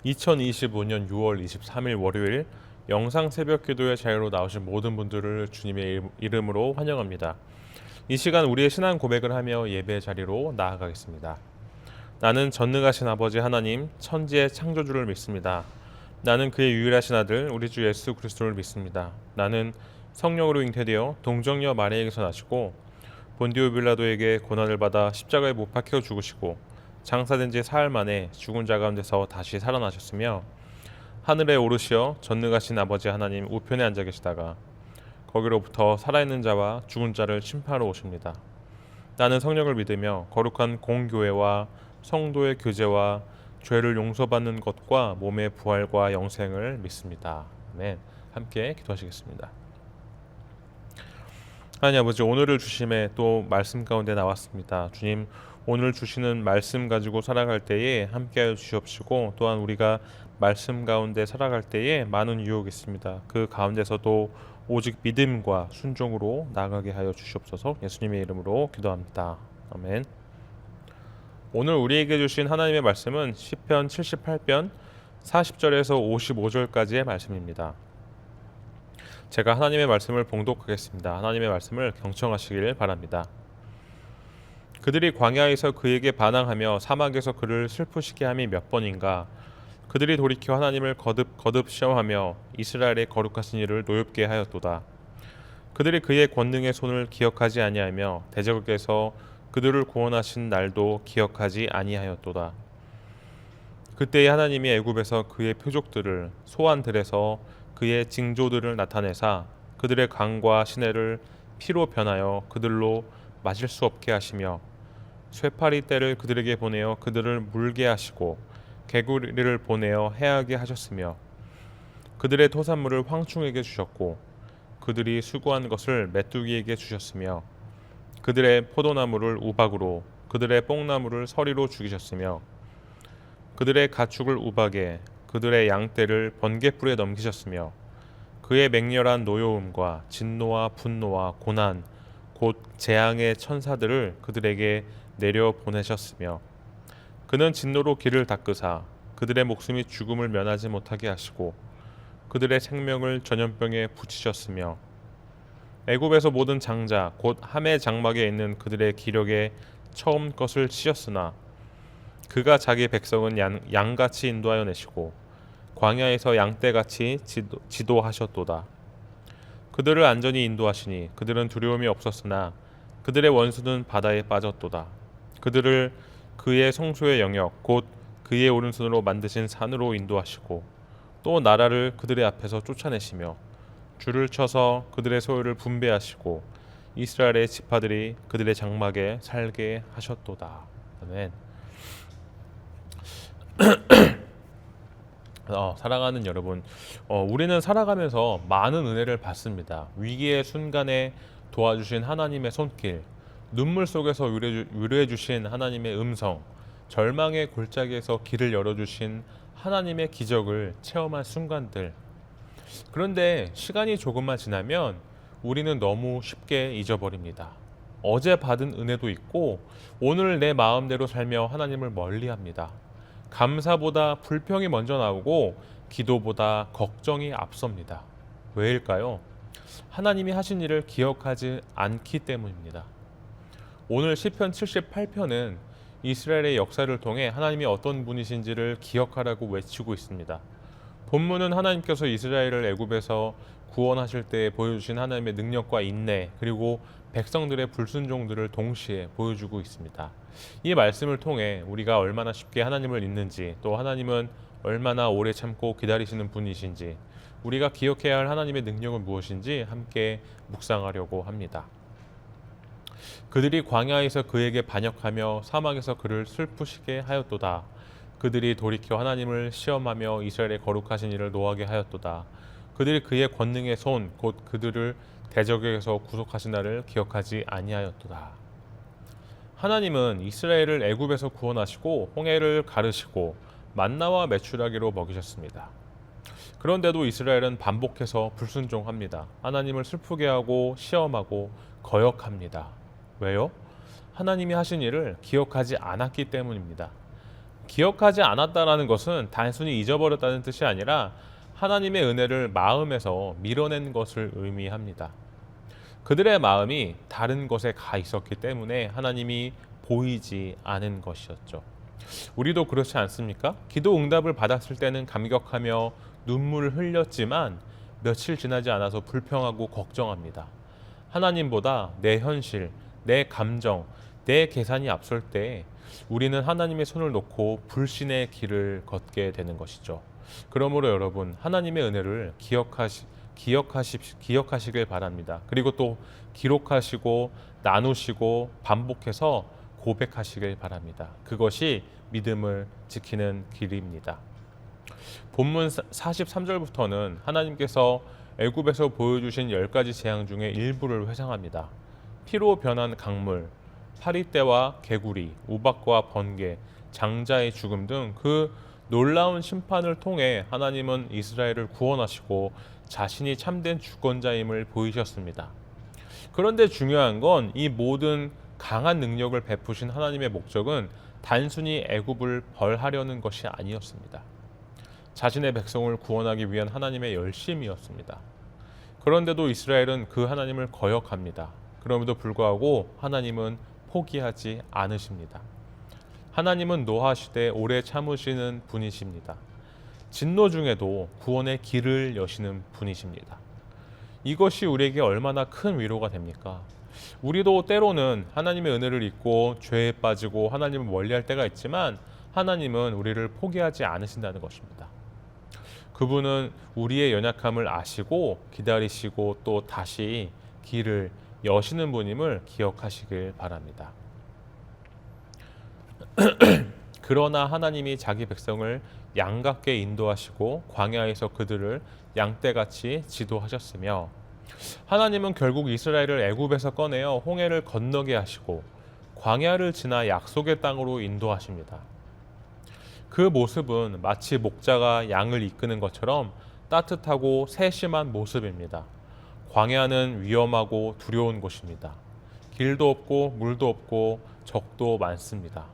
2025년 6월 23일 월요일 영상 새벽 기도의 자유로 나오신 모든 분들을 주님의 이름으로 환영합니다. 이 시간 우리의 신앙 고백을 하며 예배 자리로 나아가겠습니다. 나는 전능하신 아버지 하나님, 천지의 창조주를 믿습니다. 나는 그의 유일하신 아들 우리 주 예수 그리스도를 믿습니다. 나는 성령으로 잉태되어 동정녀 마리아에게서 나시고 본디오 빌라도에게 고난을 받아 십자가에 못 박혀 죽으시고 장사된 지 사흘 만에 죽은 자 가운데서 다시 살아나셨으며 하늘에 오르시어 전능하신 아버지 하나님 우편에 앉아 계시다가 거기로부터 살아있는 자와 죽은 자를 심판하러 오십니다. 나는 성령을 믿으며 거룩한 공교회와 성도의 교제와 죄를 용서받는 것과 몸의 부활과 영생을 믿습니다. 아멘. 함께 기도하시겠습니다. 하나님 아버지, 오늘을 주심에 또 말씀 가운데 나왔습니다. 주님, 오늘 주시는 말씀 가지고 살아갈 때에 함께하여 주시옵시고, 또한 우리가 말씀 가운데 살아갈 때에 많은 유혹이 있습니다. 그 가운데서도 오직 믿음과 순종으로 나아가게 하여 주시옵소서. 예수님의 이름으로 기도합니다. 아멘. 오늘 우리에게 주신 하나님의 말씀은 시편 78편 40절에서 55절까지의 말씀입니다. 제가 하나님의 말씀을 봉독하겠습니다. 하나님의 말씀을 경청하시길 바랍니다. 그들이 광야에서 그에게 반항하며 사막에서 그를 슬프시게 함이 몇 번인가. 그들이 돌이켜 하나님을 거듭 시험하며 이스라엘의 거룩하신 이를 노엽게 하였도다. 그들이 그의 권능의 손을 기억하지 아니하며 대적에서 그들을 구원하신 날도 기억하지 아니하였도다. 그때의 하나님이 애굽에서 그의 표적들을 소환들에서 그의 징조들을 나타내사 그들의 강과 시내를 피로 변하여 그들로 마실 수 없게 하시며 쇠파리 떼를 그들에게 보내어 그들을 물게 하시고 개구리를 보내어 해하게 하셨으며 그들의 토산물을 황충에게 주셨고 그들이 수고한 것을 메뚜기에게 주셨으며 그들의 포도나무를 우박으로 그들의 뽕나무를 서리로 죽이셨으며 그들의 가축을 우박에 그들의 양떼를 번갯불에 넘기셨으며 그의 맹렬한 노여움과 진노와 분노와 고난 곧 재앙의 천사들을 그들에게 내려 보내셨으며 그는 진노로 길을 닦으사 그들의 목숨이 죽음을 면하지 못하게 하시고 그들의 생명을 전염병에 붙이셨으며 애굽에서 모든 장자 곧 함의 장막에 있는 그들의 기력에 처음 것을 치셨으나 그가 자기 백성은 양같이 인도하여 내시고 광야에서 양떼같이 지도하셨도다. 그들을 안전히 인도하시니 그들은 두려움이 없었으나 그들의 원수는 바다에 빠졌도다. 그들을 그의 성소의 영역 곧 그의 오른손으로 만드신 산으로 인도하시고 또 나라를 그들의 앞에서 쫓아내시며 줄을 쳐서 그들의 소유를 분배하시고 이스라엘의 지파들이 그들의 장막에 살게 하셨도다. 아멘. 사랑하는 여러분, 우리는 살아가면서 많은 은혜를 받습니다. 위기의 순간에 도와주신 하나님의 손길, 눈물 속에서 위로해 주신 하나님의 음성, 절망의 골짜기에서 길을 열어주신 하나님의 기적을 체험한 순간들. 그런데 시간이 조금만 지나면 우리는 너무 쉽게 잊어버립니다. 어제 받은 은혜도 있고 오늘 내 마음대로 살며 하나님을 멀리합니다. 감사보다 불평이 먼저 나오고 기도보다 걱정이 앞섭니다. 왜일까요? 하나님이 하신 일을 기억하지 않기 때문입니다. 오늘 시편 78편은 이스라엘의 역사를 통해 하나님이 어떤 분이신지를 기억하라고 외치고 있습니다. 본문은 하나님께서 이스라엘을 애굽에서 구원하실 때 보여주신 하나님의 능력과 인내, 그리고 백성들의 불순종들을 동시에 보여주고 있습니다. 이 말씀을 통해 우리가 얼마나 쉽게 하나님을 잊는지, 또 하나님은 얼마나 오래 참고 기다리시는 분이신지, 우리가 기억해야 할 하나님의 능력은 무엇인지 함께 묵상하려고 합니다. 그들이 광야에서 그에게 반역하며 사막에서 그를 슬프시게 하였도다. 그들이 돌이켜 하나님을 시험하며 이스라엘의 거룩하신 이를 노하게 하였도다. 그들이 그의 권능의 손 곧 그들을 대적에서 구속하신 날을 기억하지 아니하였도다. 하나님은 이스라엘을 애굽에서 구원하시고 홍해를 가르시고 만나와 메추라기로 먹이셨습니다. 그런데도 이스라엘은 반복해서 불순종합니다. 하나님을 슬프게 하고 시험하고 거역합니다. 왜요? 하나님이 하신 일을 기억하지 않았기 때문입니다. 기억하지 않았다라는 것은 단순히 잊어버렸다는 뜻이 아니라 하나님의 은혜를 마음에서 밀어낸 것을 의미합니다. 그들의 마음이 다른 것에 가 있었기 때문에 하나님이 보이지 않은 것이었죠. 우리도 그렇지 않습니까? 기도 응답을 받았을 때는 감격하며 눈물을 흘렸지만 며칠 지나지 않아서 불평하고 걱정합니다. 하나님보다 내 현실, 내 감정, 내 계산이 앞설 때 우리는 하나님의 손을 놓고 불신의 길을 걷게 되는 것이죠. 그러므로 여러분, 하나님의 은혜를 기억하시길 바랍니다. 그리고 또 기록하시고 나누시고 반복해서 고백하시길 바랍니다. 그것이 믿음을 지키는 길입니다. 본문 43절부터는 하나님께서 애굽에서 보여주신 10가지 재앙 중에 일부를 회상합니다. 피로 변한 강물, 파리떼와 개구리, 우박과 번개, 장자의 죽음 등 그 놀라운 심판을 통해 하나님은 이스라엘을 구원하시고 자신이 참된 주권자임을 보이셨습니다. 그런데 중요한 건 이 모든 강한 능력을 베푸신 하나님의 목적은 단순히 애굽을 벌하려는 것이 아니었습니다. 자신의 백성을 구원하기 위한 하나님의 열심이었습니다. 그런데도 이스라엘은 그 하나님을 거역합니다. 그럼에도 불구하고 하나님은 포기하지 않으십니다. 하나님은 노하시되 오래 참으시는 분이십니다. 진노 중에도 구원의 길을 여시는 분이십니다. 이것이 우리에게 얼마나 큰 위로가 됩니까? 우리도 때로는 하나님의 은혜를 잊고 죄에 빠지고 하나님을 멀리할 때가 있지만 하나님은 우리를 포기하지 않으신다는 것입니다. 그분은 우리의 연약함을 아시고 기다리시고 또 다시 길을 여시는 분임을 기억하시길 바랍니다. 그러나 하나님이 자기 백성을 양갑게 인도하시고 광야에서 그들을 양떼같이 지도하셨으며 하나님은 결국 이스라엘을 애굽에서 꺼내어 홍해를 건너게 하시고 광야를 지나 약속의 땅으로 인도하십니다. 그 모습은 마치 목자가 양을 이끄는 것처럼 따뜻하고 세심한 모습입니다. 광야는 위험하고 두려운 곳입니다. 길도 없고 물도 없고 적도 많습니다.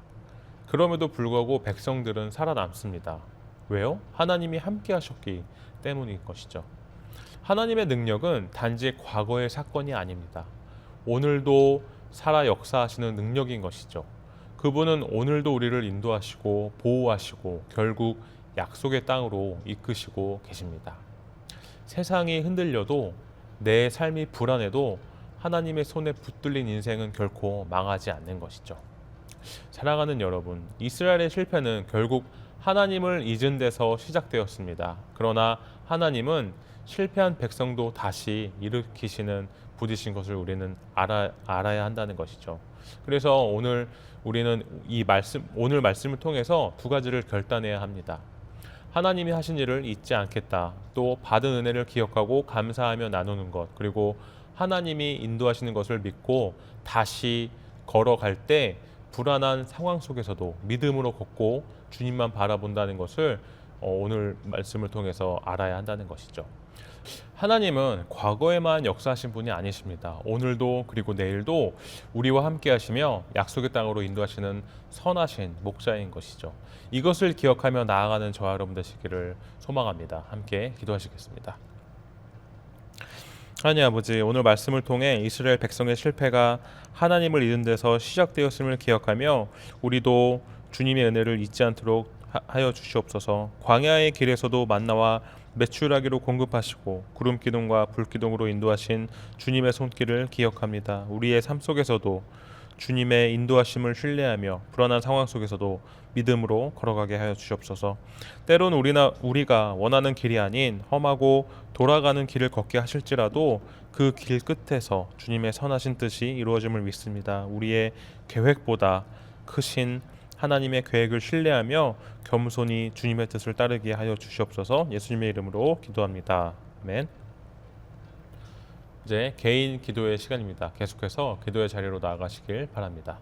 그럼에도 불구하고 백성들은 살아남습니다. 왜요? 하나님이 함께 하셨기 때문인 것이죠. 하나님의 능력은 단지 과거의 사건이 아닙니다. 오늘도 살아 역사하시는 능력인 것이죠. 그분은 오늘도 우리를 인도하시고 보호하시고 결국 약속의 땅으로 이끄시고 계십니다. 세상이 흔들려도 내 삶이 불안해도 하나님의 손에 붙들린 인생은 결코 망하지 않는 것이죠. 사랑하는 여러분, 이스라엘의 실패는 결국 하나님을 잊은 데서 시작되었습니다. 그러나 하나님은 실패한 백성도 다시 일으키시는 분이신 것을 우리는 알아야 한다는 것이죠. 그래서 오늘 우리는 오늘 말씀을 통해서 두 가지를 결단해야 합니다. 하나님이 하신 일을 잊지 않겠다. 또 받은 은혜를 기억하고 감사하며 나누는 것. 그리고 하나님이 인도하시는 것을 믿고 다시 걸어갈 때 불안한 상황 속에서도 믿음으로 걷고 주님만 바라본다는 것을 오늘 말씀을 통해서 알아야 한다는 것이죠. 하나님은 과거에만 역사하신 분이 아니십니다. 오늘도 그리고 내일도 우리와 함께 하시며 약속의 땅으로 인도하시는 선하신 목자인 것이죠. 이것을 기억하며 나아가는 저와 여러분 되시기를 소망합니다. 함께 기도하시겠습니다. 하나님 아버지, 오늘 말씀을 통해 이스라엘 백성의 실패가 하나님을 잊은 데서 시작되었음을 기억하며 우리도 주님의 은혜를 잊지 않도록 하여 주시옵소서. 광야의 길에서도 만나와 메추라기로 공급하시고 구름 기둥과 불 기둥으로 인도하신 주님의 손길을 기억합니다. 우리의 삶 속에서도 주님의 인도하심을 신뢰하며 불안한 상황 속에서도 믿음으로 걸어가게 하여 주시옵소서. 때론 우리가 원하는 길이 아닌 험하고 돌아가는 길을 걷게 하실지라도 그 길 끝에서 주님의 선하신 뜻이 이루어짐을 믿습니다. 우리의 계획보다 크신 하나님의 계획을 신뢰하며 겸손히 주님의 뜻을 따르게 하여 주시옵소서. 예수님의 이름으로 기도합니다. 아멘. 이제 개인 기도의 시간입니다. 계속해서 기도의 자리로 나아가시길 바랍니다.